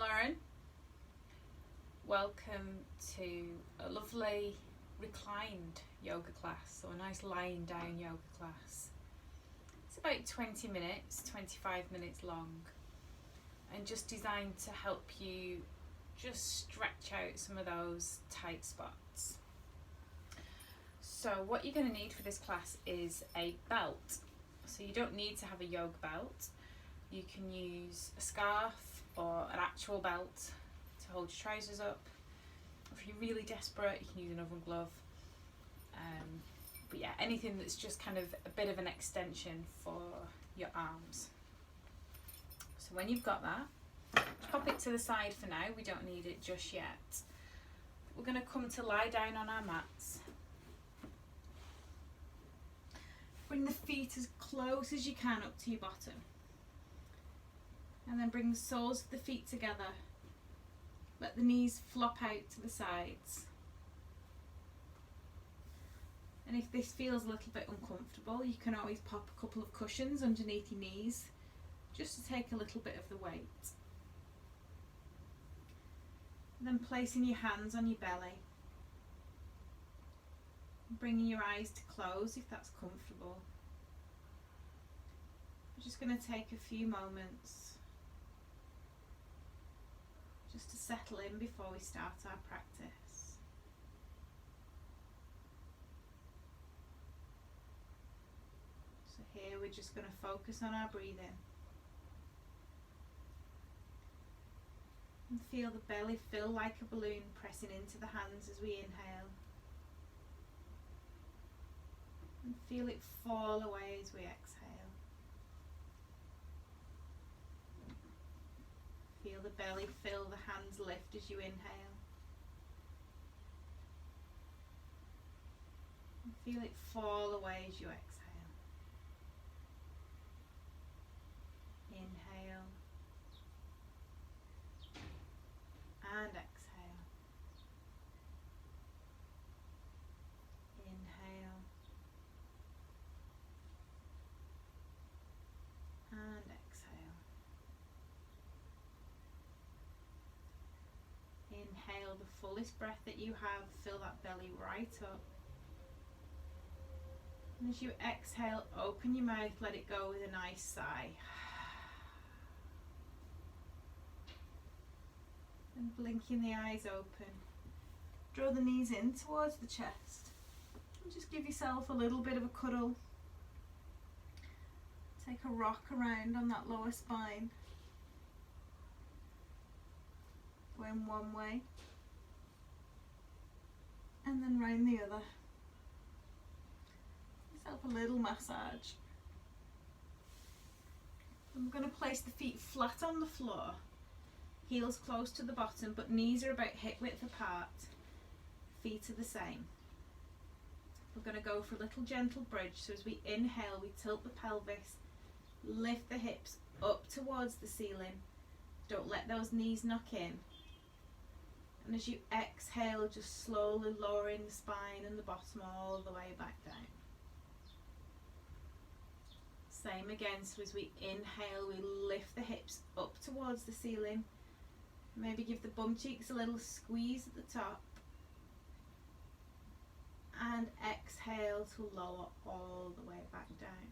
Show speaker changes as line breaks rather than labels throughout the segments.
Lauren. Welcome to a lovely reclined yoga class, or a nice lying down yoga class. It's about 20 minutes, 25 minutes long, and just designed to help you just stretch out some of those tight spots. So what you're going to need for this class is a belt. So you don't need to have a yoga belt. You can use a scarf or an actual belt to hold your trousers up. If you're really desperate, you can use an oven glove. But yeah, anything that's just kind of a bit of an extension for your arms. So when you've got that, pop it to the side for now. We don't need it just yet. We're going to come to lie down on our mats. Bring the feet as close as you can up to your bottom. And then bring the soles of the feet together. Let the knees flop out to the sides. And if this feels a little bit uncomfortable, you can always pop a couple of cushions underneath your knees just to take a little bit of the weight. And then placing your hands on your belly. Bringing your eyes to close if that's comfortable. We're just going to take a few moments just to settle in before we start our practice. So here we're just going to focus on our breathing. And feel the belly fill like a balloon pressing into the hands as we inhale. And feel it fall away as we exhale. Feel the belly fill, the hands lift as you inhale. And feel it fall away as you exhale. Inhale. And exhale. Inhale. And exhale. Inhale the fullest breath that you have, fill that belly right up. And as you exhale, open your mouth, let it go with a nice sigh. And blinking the eyes open. Draw the knees in towards the chest. And just give yourself a little bit of a cuddle. Take a rock around on that lower spine. Going one way and then round the other. Give yourself a little massage. I'm going to place the feet flat on the floor, heels close to the bottom, but knees are about hip width apart. Feet are the same. We're going to go for a little gentle bridge. So as we inhale, we tilt the pelvis, lift the hips up towards the ceiling. Don't let those knees knock in. And as you exhale, just slowly lowering the spine and the bottom all the way back down. Same again, so as we inhale, we lift the hips up towards the ceiling. Maybe give the bum cheeks a little squeeze at the top. And exhale to lower all the way back down.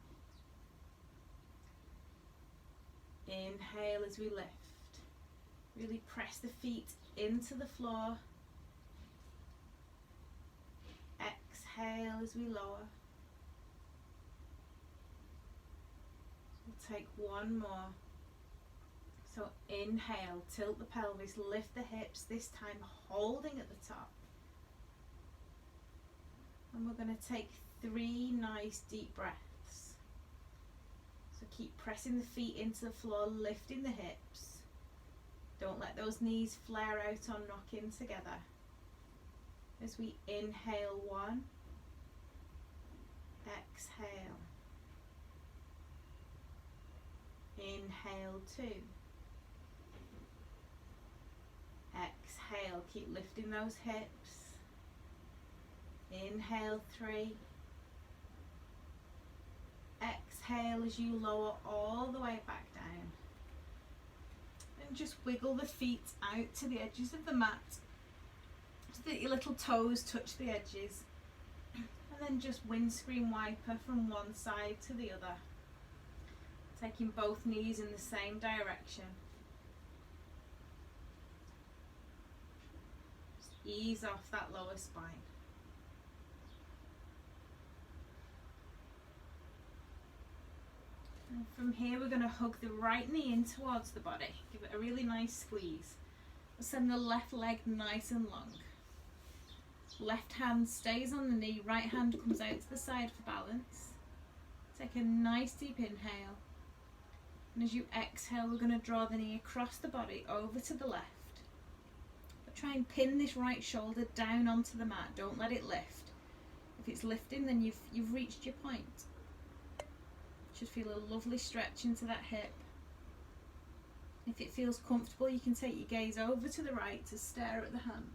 Inhale as we lift. Really press the feet into the floor. Exhale as we lower. We'll take one more. So inhale, tilt the pelvis, lift the hips, this time holding at the top. And we're going to take 3 nice deep breaths. So keep pressing the feet into the floor, lifting the hips. Don't let those knees flare out or knock in together. As we inhale 1, exhale. Inhale 2. Exhale, keep lifting those hips. Inhale 3. Exhale as you lower all the way back down. And just wiggle the feet out to the edges of the mat so that your little toes touch the edges. And then just windscreen wiper from one side to the other, taking both knees in the same direction. Just ease off that lower spine. And from here we're going to hug the right knee in towards the body. Give it a really nice squeeze. Send the left leg nice and long. Left hand stays on the knee, right hand comes out to the side for balance. Take a nice deep inhale. And as you exhale, we're going to draw the knee across the body over to the left. But try and pin this right shoulder down onto the mat. Don't let it lift. If it's lifting, then you've reached your point. Should feel a lovely stretch into that hip. If it feels comfortable, you can take your gaze over to the right to stare at the hand.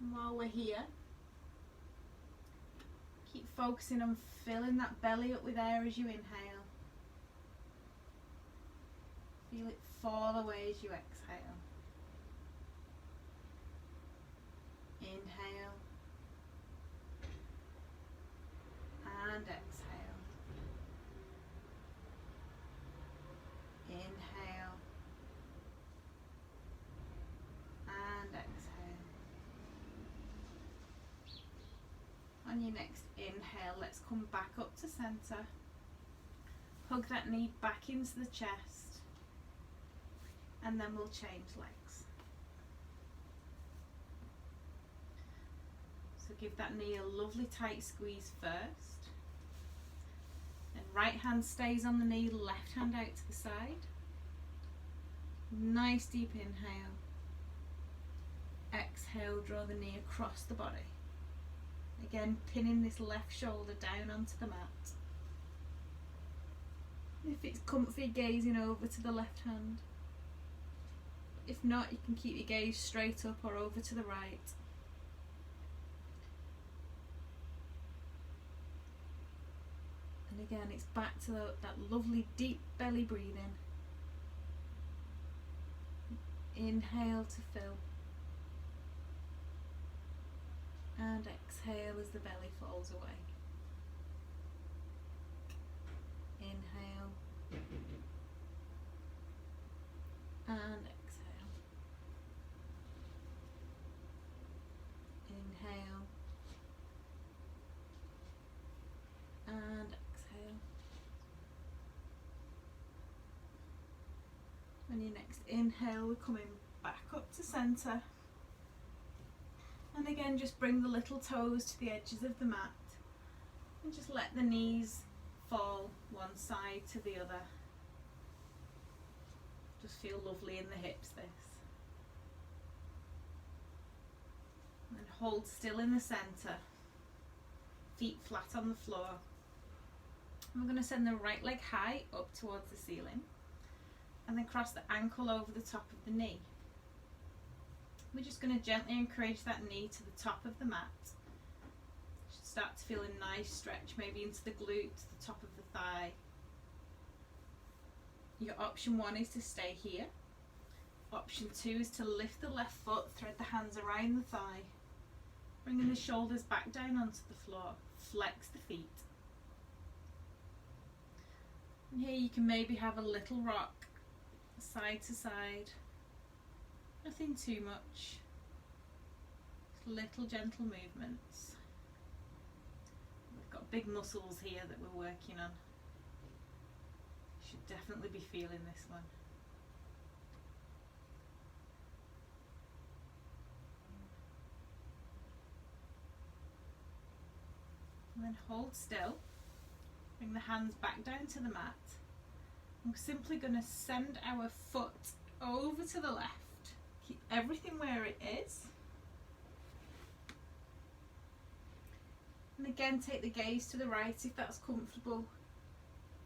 And while we're here, keep focusing on filling that belly up with air as you inhale. Feel it fall away as you exhale. Inhale. And exhale. Inhale. And exhale. On your next inhale, let's come back up to center. Hug that knee back into the chest. And then we'll change legs. So give that knee a lovely tight squeeze first. Then right hand stays on the knee, left hand out to the side. Nice deep inhale. Exhale, draw the knee across the body. Again, pinning this left shoulder down onto the mat. If it's comfy, gazing over to the left hand. If not, you can keep your gaze straight up or over to the right. And again, it's back to that lovely deep belly breathing. Inhale to fill. And exhale as the belly falls away. Inhale. And exhale. Inhale. And exhale. On your next inhale, we're coming back up to center. And again, just bring the little toes to the edges of the mat. And just let the knees fall one side to the other. Just feel lovely in the hips, this. And then hold still in the center. Feet flat on the floor. And we're going to send the right leg high up towards the ceiling. And then cross the ankle over the top of the knee. We're just going to gently encourage that knee to the top of the mat. Should start to feel a nice stretch, maybe into the glute, to the top of the thigh. Your option 1 is to stay here. Option 2 is to lift the left foot, thread the hands around the thigh, bringing the shoulders back down onto the floor. Flex the feet. And here you can maybe have a little rock, side to side. Nothing too much. Just little gentle movements. We've got big muscles here that we're working on. Should definitely be feeling this one. And then hold still. Bring the hands back down to the mat. We're simply going to send our foot over to the left. Keep everything where it is. And again, take the gaze to the right if that's comfortable.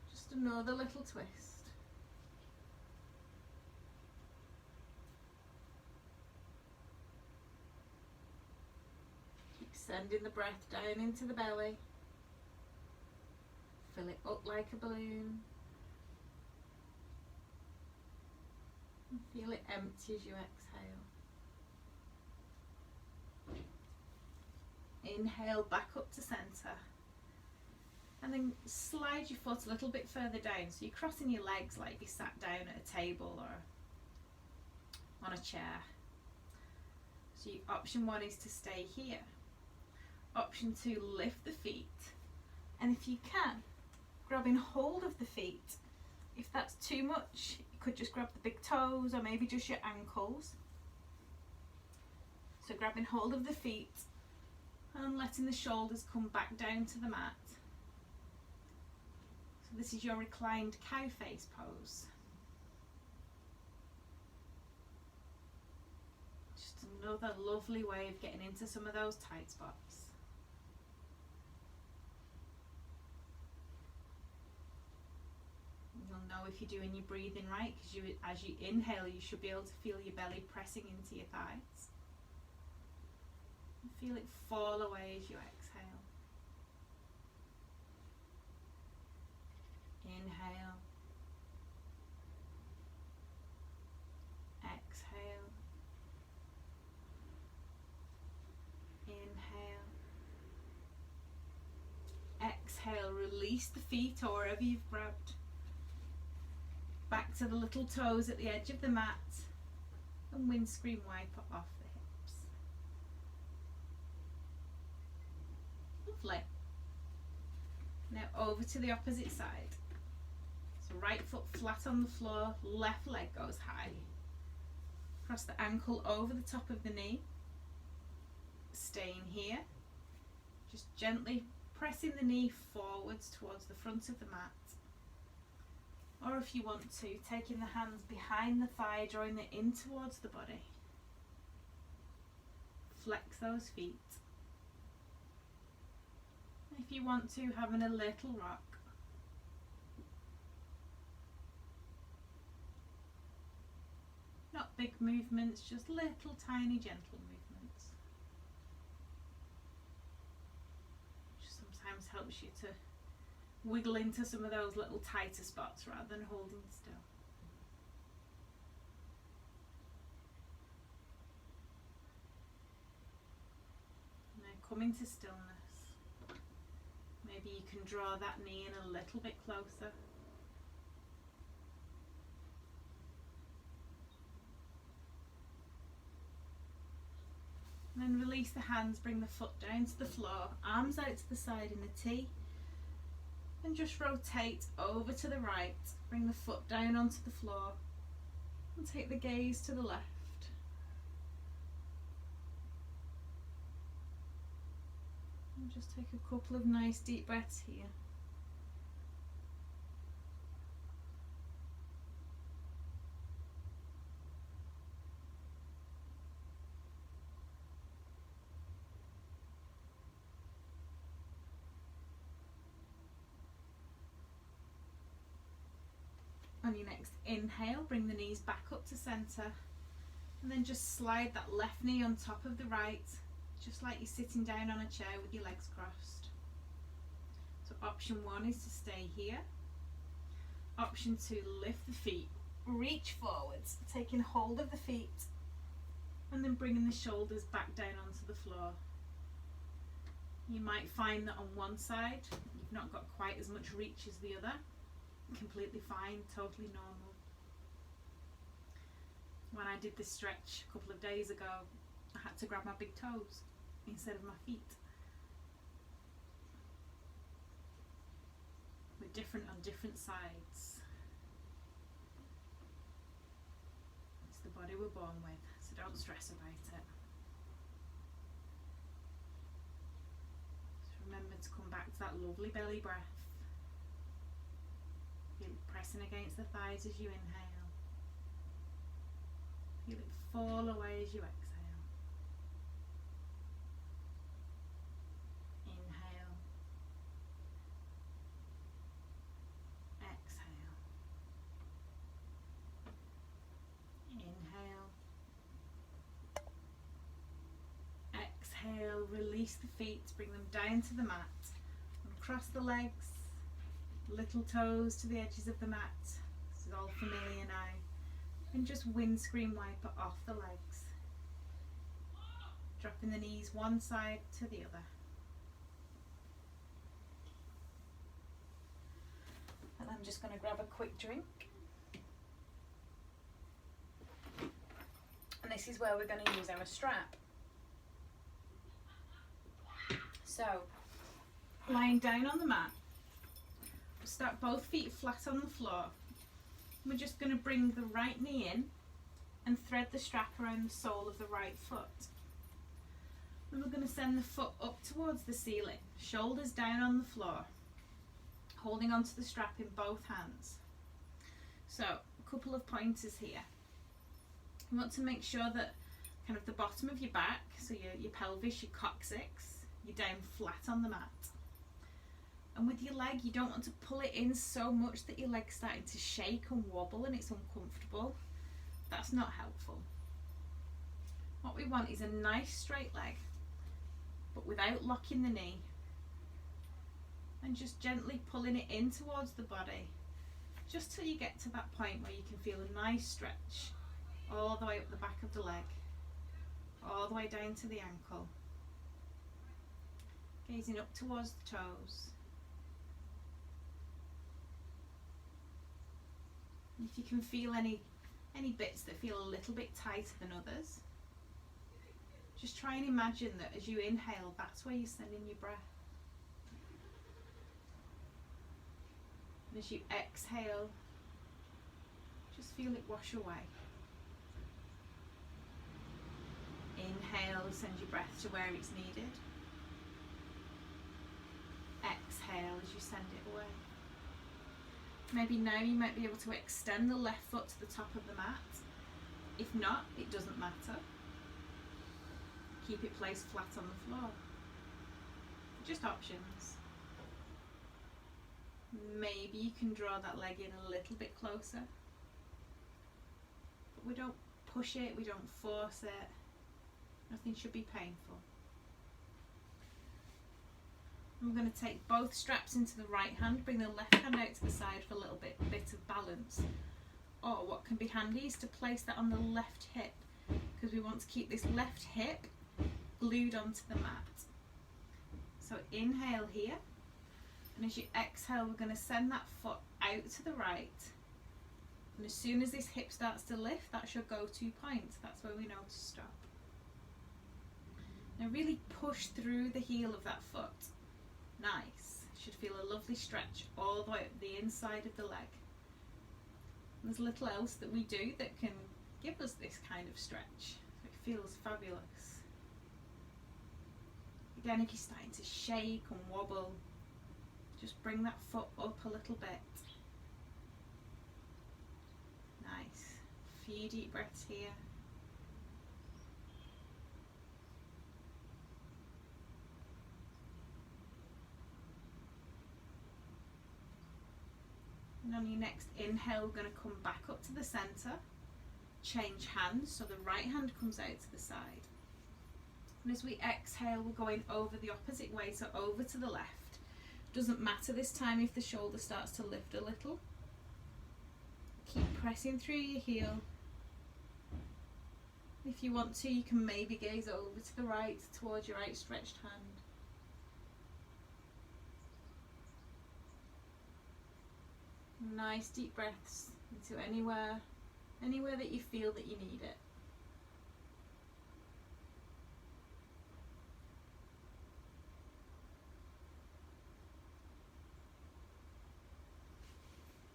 Just another little twist. Keep sending the breath down into the belly. Fill it up like a balloon. And feel it empty as you exhale. Inhale back up to centre. And then slide your foot a little bit further down. So you're crossing your legs like you sat down at a table or on a chair. So option 1 is to stay here. Option 2, lift the feet. And if you can, grabbing hold of the feet. If that's too much, you could just grab the big toes or maybe just your ankles. So grabbing hold of the feet and letting the shoulders come back down to the mat. So this is your reclined cow face pose. Just another lovely way of getting into some of those tight spots. You'll know if you're doing your breathing right, because as you inhale, you should be able to feel your belly pressing into your thighs. And feel it fall away as you exhale. Inhale. Exhale. Inhale. Exhale, release the feet or wherever you've grabbed. Back to the little toes at the edge of the mat and windscreen wiper off the hips. Lovely. Now over to the opposite side. So right foot flat on the floor, left leg goes high. Cross the ankle over the top of the knee. Staying here. Just gently pressing the knee forwards towards the front of the mat. Or if you want to, taking the hands behind the thigh, drawing it in towards the body. Flex those feet. If you want to, having a little rock. Not big movements, just little tiny gentle movements. Which sometimes helps you to wiggle into some of those little tighter spots rather than holding still. Now coming to stillness. Maybe you can draw that knee in a little bit closer. And then release the hands, bring the foot down to the floor, arms out to the side in a T. And just rotate over to the right, bring the foot down onto the floor and take the gaze to the left. And just take a couple of nice deep breaths here. On your next inhale, bring the knees back up to centre and then just slide that left knee on top of the right, just like you're sitting down on a chair with your legs crossed. So option 1 is to stay here. Option 2, lift the feet, reach forwards, taking hold of the feet and then bringing the shoulders back down onto the floor. You might find that on one side you've not got quite as much reach as the other. Completely fine, totally normal. When I did this stretch a couple of days ago, I had to grab my big toes instead of my feet. We're different on different sides. It's the body we're born with, so don't stress about it. Just remember to come back to that lovely belly breath. Feel it pressing against the thighs as you inhale. Feel it fall away as you exhale. Inhale. Exhale. Inhale. Exhale. Release the feet, bring them down to the mat. And cross the legs. Little toes to the edges of the mat. This is all familiar now. And just windscreen wiper off the legs. Dropping the knees one side to the other. And I'm just going to grab a quick drink. And this is where we're going to use our strap. So, lying down on the mat, start both feet flat on the floor. We're just going to bring the right knee in and thread the strap around the sole of the right foot. And we're going to send the foot up towards the ceiling, shoulders down on the floor, holding onto the strap in both hands. So, a couple of pointers here. You want to make sure that kind of the bottom of your back, so your pelvis, your coccyx, you're down flat on the mat. And with your leg, you don't want to pull it in so much that your leg's starting to shake and wobble and it's uncomfortable. That's not helpful. What we want is a nice straight leg, but without locking the knee. And just gently pulling it in towards the body, just till you get to that point where you can feel a nice stretch all the way up the back of the leg, all the way down to the ankle. Gazing up towards the toes. If you can feel any bits that feel a little bit tighter than others, just try and imagine that as you inhale, that's where you're sending your breath. And as you exhale, just feel it wash away. Inhale, send your breath to where it's needed. Exhale as you send it away. Maybe now you might be able to extend the left foot to the top of the mat. If not, it doesn't matter. Keep it placed flat on the floor. Just options. Maybe you can draw that leg in a little bit closer. But we don't push it, we don't force it. Nothing should be painful. I'm going to take both straps into the right hand, bring the left hand out to the side for a little bit of balance. Or what can be handy is to place that on the left hip, because we want to keep this left hip glued onto the mat. So inhale here, and as you exhale, we're going to send that foot out to the right. And as soon as this hip starts to lift, that's your go-to point. That's where we know to stop. Now really push through the heel of that foot. Nice. Should feel a lovely stretch all the way up the inside of the leg. And there's little else that we do that can give us this kind of stretch. It feels fabulous. Again, if you're starting to shake and wobble, just bring that foot up a little bit. Nice. A few deep breaths here. And on your next inhale, we're going to come back up to the centre, change hands, so the right hand comes out to the side. And as we exhale, we're going over the opposite way, so over to the left. Doesn't matter this time if the shoulder starts to lift a little. Keep pressing through your heel. If you want to, you can maybe gaze over to the right towards your outstretched hand. Nice deep breaths into anywhere that you feel that you need it.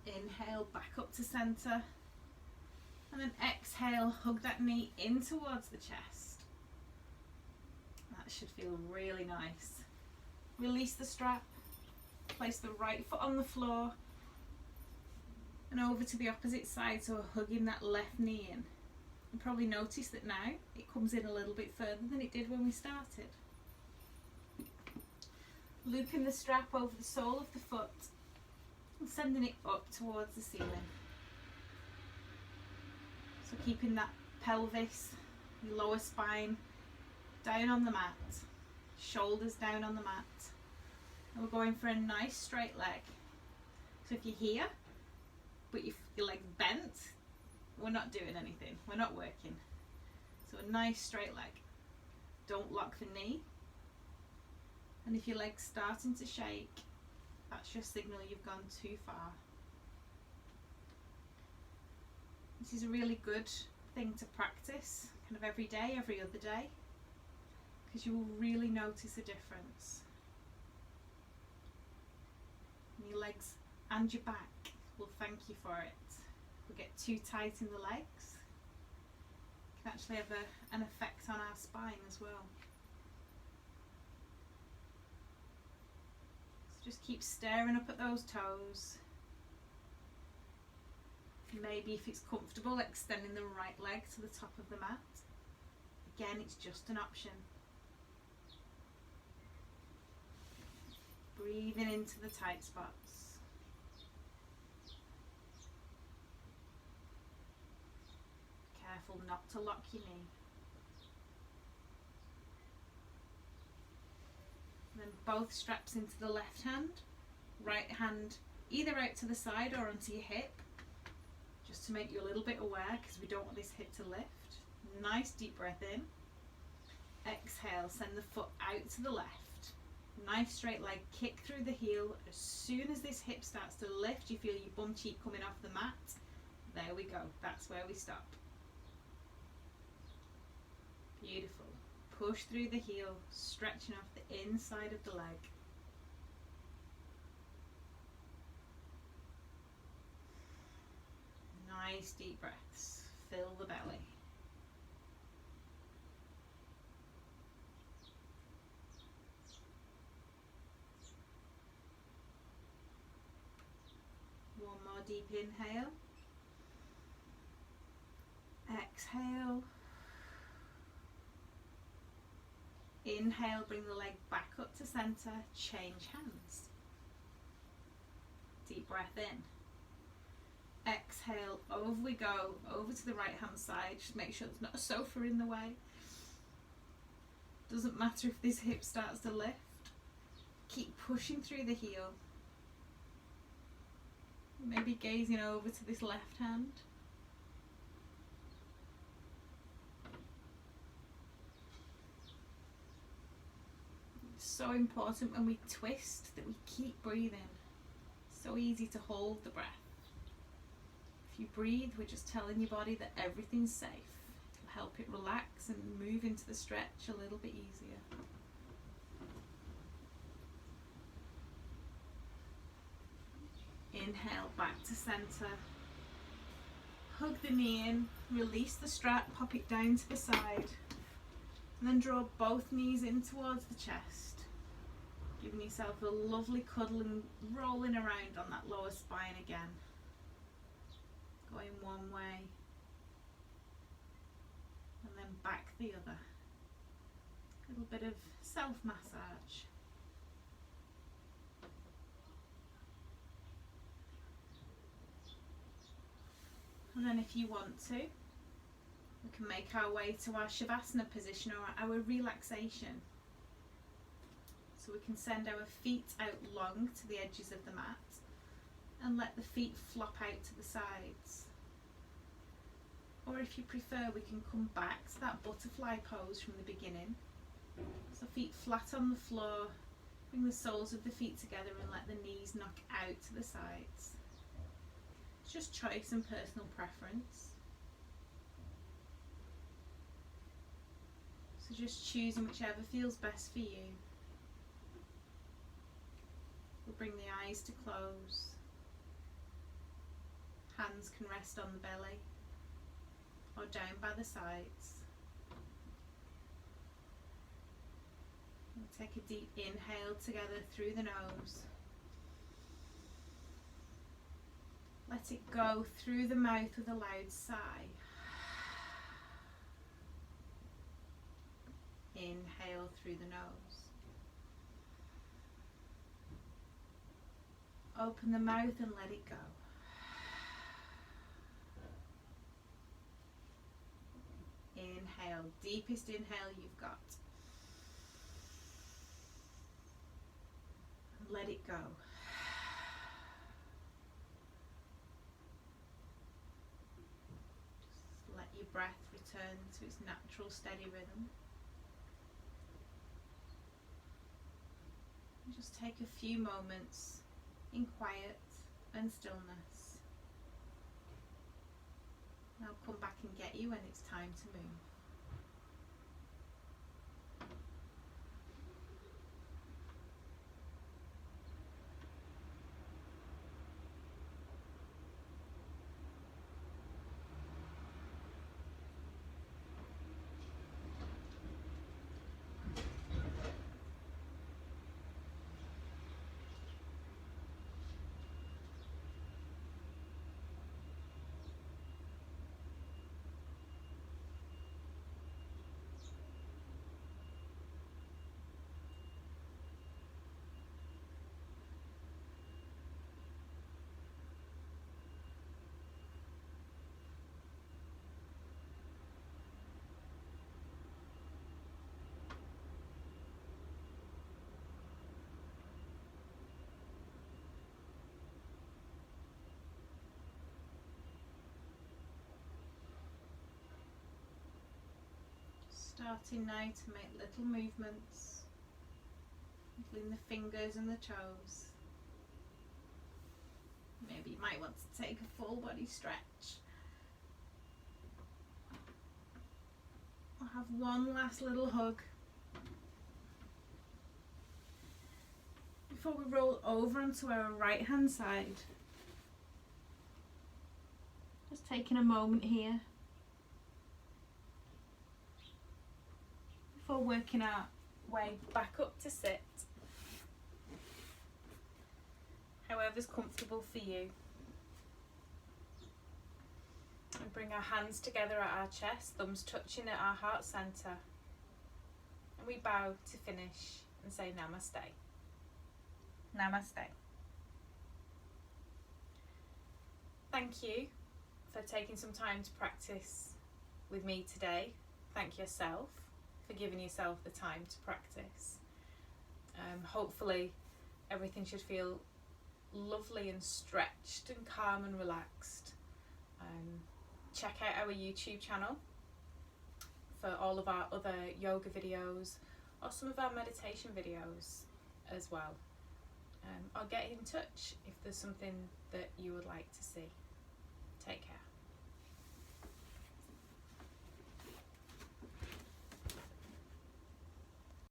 Inhale, back up to centre, and then exhale, hug that knee in towards the chest. That should feel really nice. Release the strap, place the right foot on the floor, and over to the opposite side, so we're hugging that left knee in. You probably notice that now it comes in a little bit further than it did when we started. Looping the strap over the sole of the foot and sending it up towards the ceiling. So keeping that pelvis, your lower spine down on the mat, shoulders down on the mat. And we're going for a nice straight leg. So if you're here, but your leg's bent, we're not doing anything. We're not working. So a nice straight leg. Don't lock the knee. And if your leg's starting to shake, that's your signal you've gone too far. This is a really good thing to practice kind of every day, every other day, because you will really notice a difference. And your legs and your back will thank you for it. If we get too tight in the legs, it can actually have an effect on our spine as well. So just keep staring up at those toes. Maybe if it's comfortable, extending the right leg to the top of the mat. Again, it's just an option. Breathing into the tight spots. Careful not to lock your knee. Then both straps into the left hand. Right hand either out to the side or onto your hip. Just to make you a little bit aware, because we don't want this hip to lift. Nice deep breath in. Exhale, send the foot out to the left. Nice straight leg, kick through the heel. As soon as this hip starts to lift, you feel your bum cheek coming off the mat. There we go, that's where we stop. Beautiful. Push through the heel, stretching off the inside of the leg. Nice deep breaths. Fill the belly. One more deep inhale. Exhale. Inhale, bring the leg back up to center. Change hands. Deep breath in. Exhale, over we go, over to the right hand side. Just make sure there's not a sofa in the way. Doesn't matter if this hip starts to lift. Keep pushing through the heel. Maybe gazing over to this left hand. It's so important when we twist that we keep breathing. So easy to hold the breath. If you breathe, we're just telling your body that everything's safe. It'll help it relax and move into the stretch a little bit easier. Inhale, back to center. Hug the knee in, release the strap, pop it down to the side. And then draw both knees in towards the chest. Giving yourself a lovely cuddle and rolling around on that lower spine again. Going one way and then back the other. A little bit of self-massage. And then if you want to, we can make our way to our Shavasana position, or our relaxation. So we can send our feet out long to the edges of the mat and let the feet flop out to the sides. Or if you prefer, we can come back to that butterfly pose from the beginning. So feet flat on the floor, bring the soles of the feet together and let the knees knock out to the sides. It's just choice and personal preference. So just choosing whichever feels best for you. We'll bring the eyes to close. Hands can rest on the belly or down by the sides. We'll take a deep inhale together through the nose. Let it go through the mouth with a loud sigh. Inhale through the nose. Open the mouth and let it go. Inhale, deepest inhale you've got. Let it go. breath return to its natural steady rhythm. And just take a few moments in quiet and stillness. And I'll come back and get you when it's time to move. Starting now to make little movements, including the fingers and the toes. Maybe you might want to take a full body stretch. I'll have one last little hug before we roll over onto our right hand side. Just taking a moment here before working our way back up to sit. However's comfortable for you. And bring our hands together at our chest, thumbs touching at our heart centre. And we bow to finish and say namaste. Namaste. Thank you for taking some time to practice with me today. Thank yourself for giving yourself the time to practice. Hopefully everything should feel lovely and stretched and calm and relaxed. Check out our YouTube channel for all of our other yoga videos or some of our meditation videos as well. Or get in touch if there's something that you would like to see. Take care.